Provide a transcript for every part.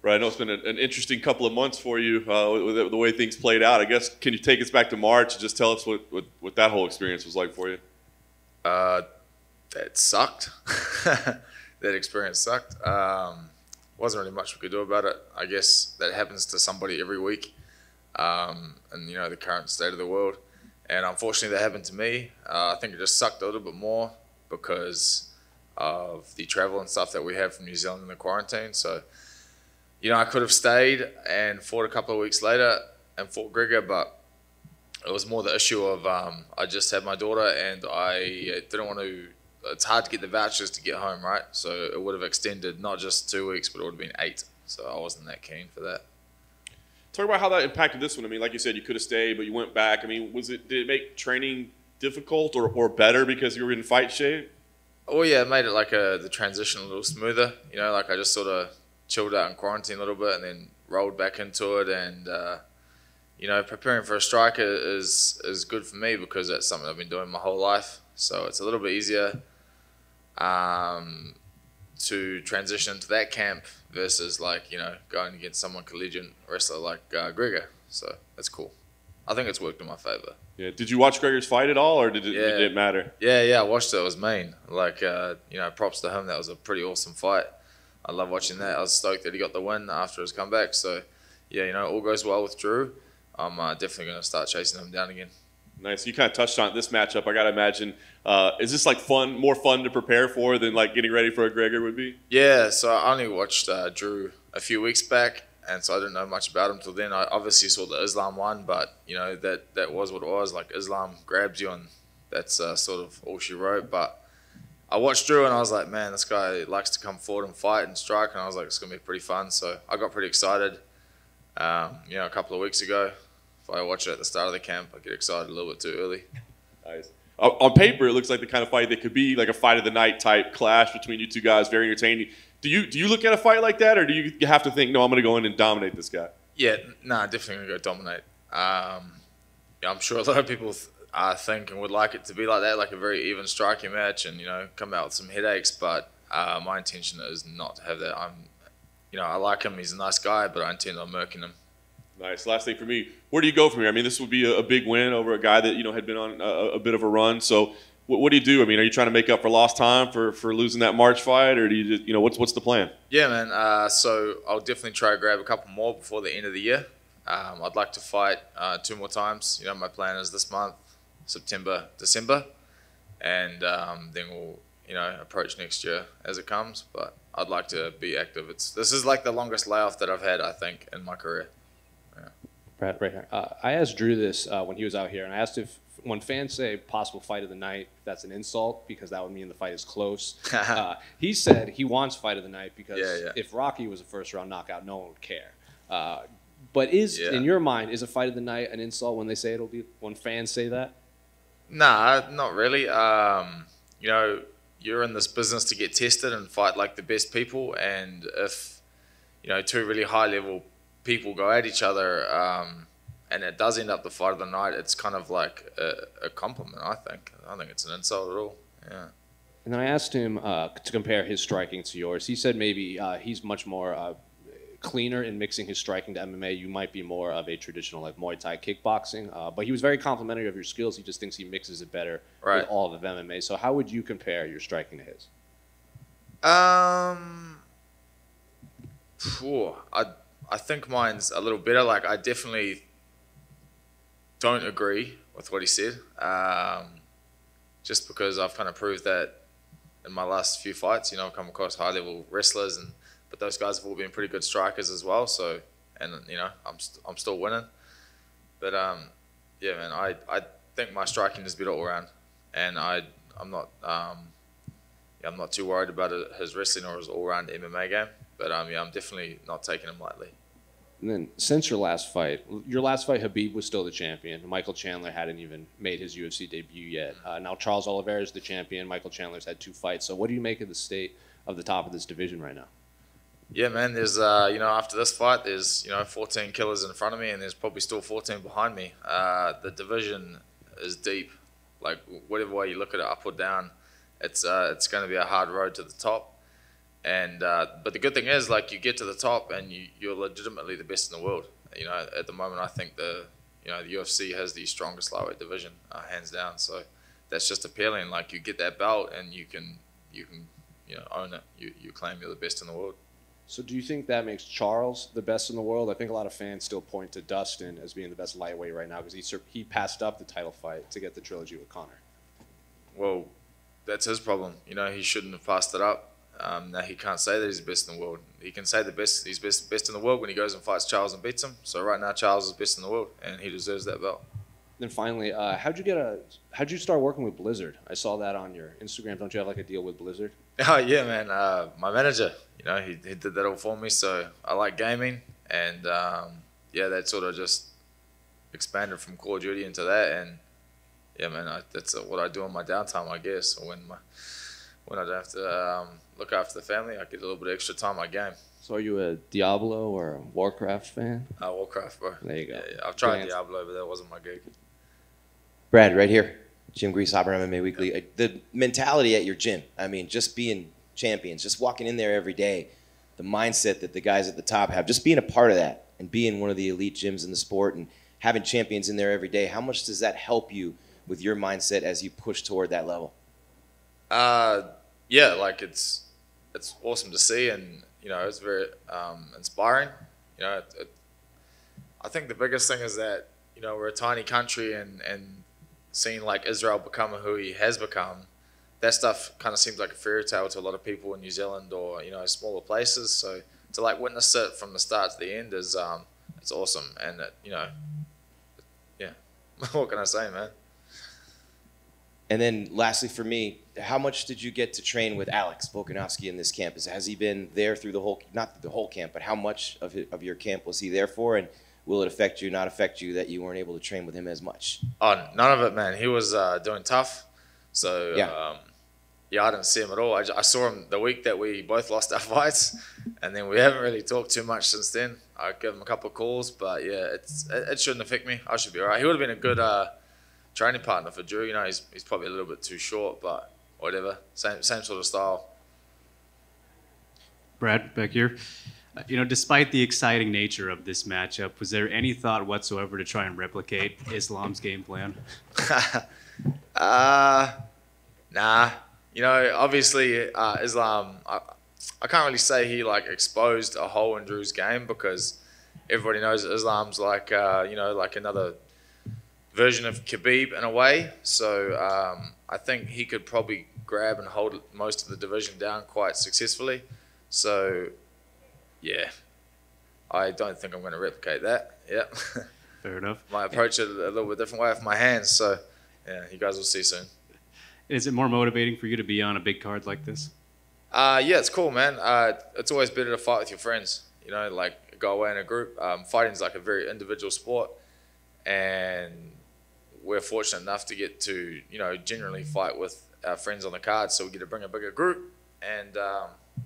Right, I know it's been an interesting couple of months for you with the way things played out. I guess, can you take us back to March and just tell us what that whole experience was like for you? Uh, that sucked. That experience sucked. Wasn't really much we could do about it. I guess that happens to somebody every week, and the current state of the world. And unfortunately, that happened to me. I think it just sucked a little bit more because of the travel and stuff that we had from New Zealand in the quarantine. So, I could have stayed and fought a couple of weeks later and fought Gregor, but it was more the issue of I just had my daughter and I didn't want to. It's hard to get the vouchers to get home, right? So it would have extended not just 2 weeks, but it would have been 8. So I wasn't that keen for that. Talk about how that impacted this one. I mean, like you said, you could have stayed, but you went back. I mean, did it make training difficult or better because you were in fight shape? Oh yeah, it made it like the transition a little smoother. Like I just sort of chilled out in quarantine a little bit and then rolled back into it. And preparing for a striker is good for me because that's something I've been doing my whole life. So it's a little bit easier to transition into that camp versus going against someone collegiate wrestler like Gregor. So that's cool. I think it's worked in my favor. Yeah. Did you watch Gregor's fight at all, or did it matter? Yeah. I watched it. It was mean. Props to him. That was a pretty awesome fight. I love watching that. I was stoked that he got the win after his comeback. So, yeah, all goes well with Drew. I'm definitely going to start chasing him down again. Nice. You kind of touched on it, this matchup. I got to imagine, is this more fun to prepare for than getting ready for a Gregor would be? Yeah, so I only watched Drew a few weeks back, and so I didn't know much about him till then. I obviously saw the Islam one, but, that was what it was. Like, Islam grabs you, and that's sort of all she wrote. But I watched Drew, and I was like, man, this guy likes to come forward and fight and strike, and I was like, it's going to be pretty fun. So I got pretty excited, a couple of weeks ago. If I watch it at the start of the camp, I get excited a little bit too early. Nice. On paper, it looks like the kind of fight that could be like a fight of the night type clash between you two guys, very entertaining. Do you look at a fight like that, or do you have to think, no, I'm going to go in and dominate this guy? Yeah, definitely going to go dominate. I'm sure a lot of people think and would like it to be like that, like a very even striking match, and come out with some headaches. But my intention is not to have that. I like him. He's a nice guy, but I intend on murking him. Nice. Last thing for me, where do you go from here? I mean, this would be a big win over a guy that had been on a bit of a run. So, what do you do? I mean, are you trying to make up for lost time for losing that March fight, or do you just, what's the plan? Yeah, man. So I'll definitely try to grab a couple more before the end of the year. I'd like to fight 2 more times. My plan is this month, September, December, and then we'll approach next year as it comes. But I'd like to be active. This is like the longest layoff that I've had, I think, in my career. Right here. I asked Drew this when he was out here, and I asked if when fans say possible fight of the night, if that's an insult because that would mean the fight is close. He said he wants fight of the night because if Rocky was a first-round knockout, no one would care. But in your mind, is a fight of the night an insult when they say it'll be when fans say that? Nah, not really. You're in this business to get tested and fight like the best people, and if 2 really high-level people go at each other, and it does end up the fight of the night, it's kind of like a compliment, I think. I don't think it's an insult at all. Yeah. And then I asked him to compare his striking to yours. He said maybe he's much more cleaner in mixing his striking to MMA. You might be more of a traditional like Muay Thai kickboxing, but he was very complimentary of your skills. He just thinks he mixes it better with all of MMA. So how would you compare your striking to his? I think mine's a little better. Like, I definitely don't agree with what he said, just because I've kind of proved that in my last few fights. I've come across high-level wrestlers, but those guys have all been pretty good strikers as well. So, and I'm still winning. But yeah, man, I think my striking is better all around, and I'm not too worried about his wrestling or his all-round MMA game. But I'm definitely not taking him lightly. And then since your last fight, Khabib was still the champion. Michael Chandler hadn't even made his UFC debut yet. Now Charles Oliveira is the champion. Michael Chandler's had 2 fights. So what do you make of the state of the top of this division right now? Yeah, man. There's after this fight, there's 14 killers in front of me, and there's probably still 14 behind me. The division is deep. Like, whatever way you look at it, up or down, it's going to be a hard road to the top. And but the good thing is, like, you get to the top and you're legitimately the best in the world. You know, at the moment, I think the UFC has the strongest lightweight division, hands down. So that's just appealing. Like, you get that belt and you can own it. You claim you're the best in the world. So do you think that makes Charles the best in the world? I think a lot of fans still point to Dustin as being the best lightweight right now because he passed up the title fight to get the trilogy with Conor. Well, that's his problem. You know, he shouldn't have passed it up. Now he can't say that he's the best in the world. He can say he's best in the world when he goes and fights Charles and beats him. So right now, Charles is best in the world, and he deserves that belt. Then finally, how'd you start working with Blizzard? I saw that on your Instagram. Don't you have like a deal with Blizzard? Oh yeah, man. My manager, you know, he did that all for me. So I like gaming, and yeah, that sort of just expanded from Call of Duty into that. And yeah, man, that's what I do in my downtime, I guess, or when I don't have to look after the family, I get a little bit of extra time I game. So are you a Diablo or a Warcraft fan? Warcraft, bro. There you go. Yeah. I've tried Diablo, but that wasn't my gig. Brad, right here, Jim Greashopper, MMA Weekly. The mentality at your gym, I mean, just being champions, just walking in there every day, the mindset that the guys at the top have, just being a part of that and being one of the elite gyms in the sport and having champions in there every day, how much does that help you with your mindset as you push toward that level? Yeah, like it's awesome to see, and you know, it's very inspiring. You know, I think the biggest thing is that, you know, we're a tiny country, and seeing like Israel become who he has become, that stuff kind of seems like a fairy tale to a lot of people in New Zealand or, you know, smaller places. So to like witness it from the start to the end is it's awesome, and you know, yeah, what can I say, man? And then lastly for me, how much did you get to train with Alex Volkanovski in this camp? Has he been there through the whole, not the whole camp, but how much of your camp was he there for? And will it affect you, not affect you, that you weren't able to train with him as much? Oh, none of it, man. He was doing tough. So, yeah, I didn't see him at all. I saw him the week that we both lost our fights, and then we haven't really talked too much since then. I gave him a couple of calls, but yeah, it shouldn't affect me. I should be all right. He would have been a good training partner for Drew. You know, he's probably a little bit too short, but whatever. Same sort of style. Brad, back here. You know, despite the exciting nature of this matchup, was there any thought whatsoever to try and replicate Islam's game plan? Nah. You know, obviously Islam, I can't really say he like exposed a hole in Drew's game, because everybody knows that Islam's like, you know, like another version of Khabib in a way. So I think he could probably grab and hold most of the division down quite successfully. So yeah, I don't think I'm going to replicate that. Yeah. Fair enough. Might approach it a little bit different way with my hands. So yeah, you guys will see soon. Is it more motivating for you to be on a big card like this? Yeah, it's cool, man. It's always better to fight with your friends. You know, like go away in a group. Fighting's like a very individual sport, and we're fortunate enough to get to, you know, generally fight with our friends on the card, so we get to bring a bigger group. And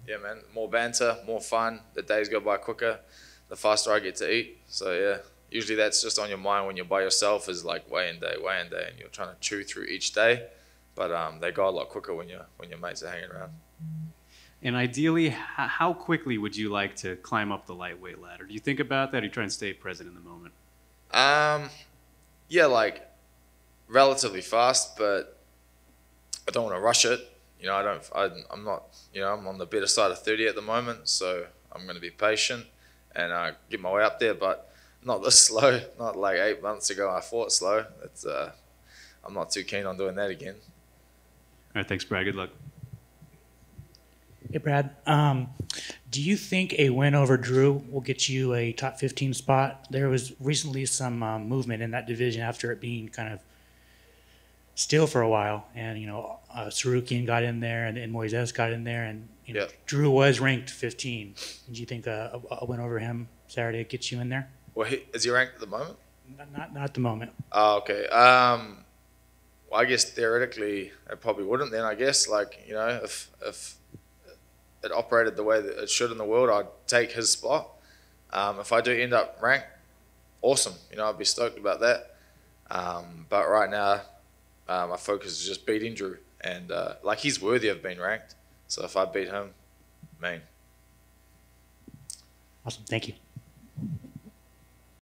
yeah, man, more banter, more fun. The days go by quicker, the faster I get to eat. So yeah, usually that's just on your mind when you're by yourself, is like weigh-in day, and you're trying to chew through each day. But they go a lot quicker when your mates are hanging around. And ideally, how quickly would you like to climb up the lightweight ladder? Do you think about that, or do you try and stay present in the moment? Yeah, like relatively fast, but I don't want to rush it. You know, I'm not, you know, I'm on the better side of 30 at the moment, so I'm going to be patient and get my way up there, but not this slow. Not like 8 months ago I fought slow. It's I'm not too keen on doing that again. All right, thanks, Brad. Good luck. Hey, Brad. Do you think a win over Drew will get you a top 15 spot? There was recently some movement in that division after it being kind of still for a while. And, you know, Sarukian got in there and Moises got in there. And, you know, Yep. Drew was ranked 15. Do you think a win over him Saturday gets you in there? Well, is he ranked at the moment? Not at the moment. Oh, okay. Well, I guess theoretically it probably wouldn't then, I guess. Like, you know, if it operated the way that it should in the world, I'd take his spot. If I do end up ranked, awesome. You know, I'd be stoked about that. But right now, my focus is just beating Drew. And, like, he's worthy of being ranked. So if I beat him, Main. Awesome. Thank you.